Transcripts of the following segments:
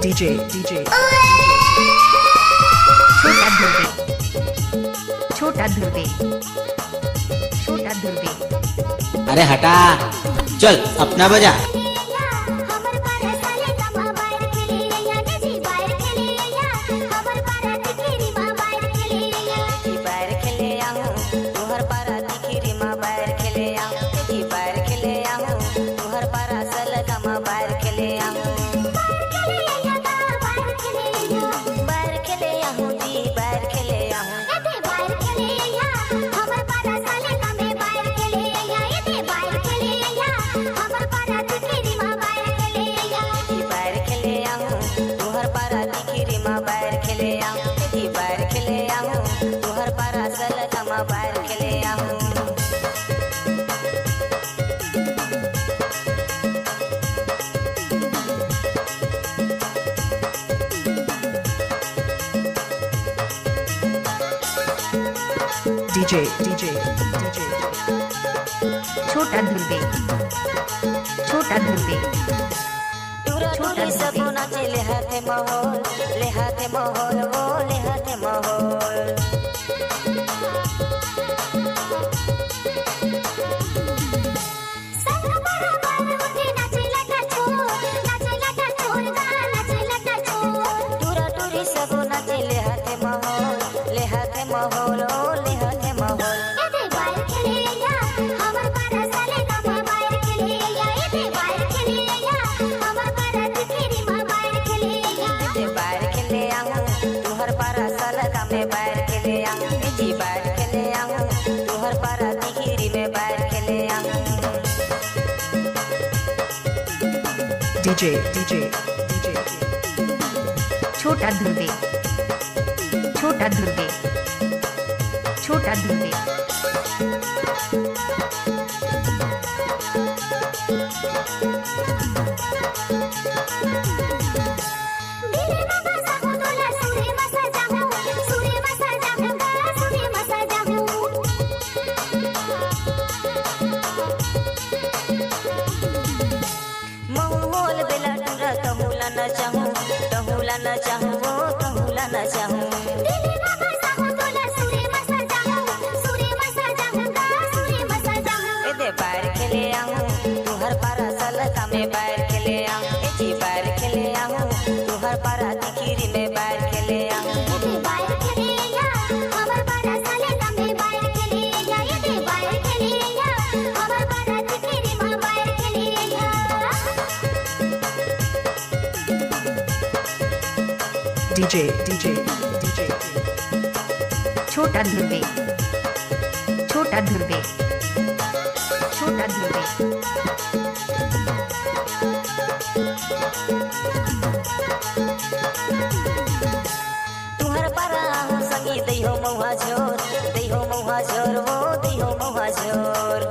DJ छोटा ध्रुवे अरे हटा चल अपना बजा। DJ छोटा ध्रुवे सब नाचे ले हाथे माहौल वो ले हाथे माहौल। सब नाचे ले हाथे माहौल ओ ले हाथे माहौल। DJ छोटा ध्रुवे न चाहूं एदे बाहर खेले आऊं तू हर पारा सलका में बाहर खेले आऊं एजी बाहर खेले आऊं तू हर पारा दिखीरी में बाहर खेले आऊं। DJ छोटा ध्रुवे तुहर पारा हूँ संगी दैहो मौहा झोर वो दैहो मौहा झोर।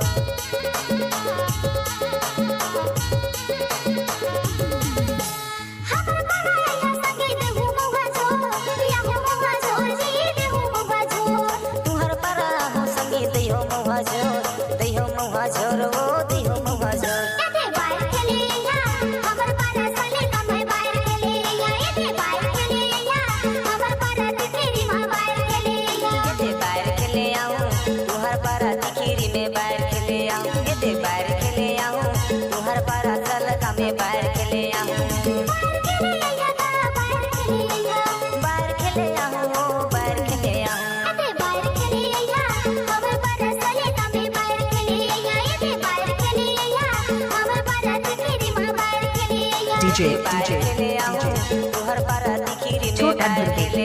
दैहो मौहा झोर वो दैहो मौहा झोर। DJ छोटा ध्रुवे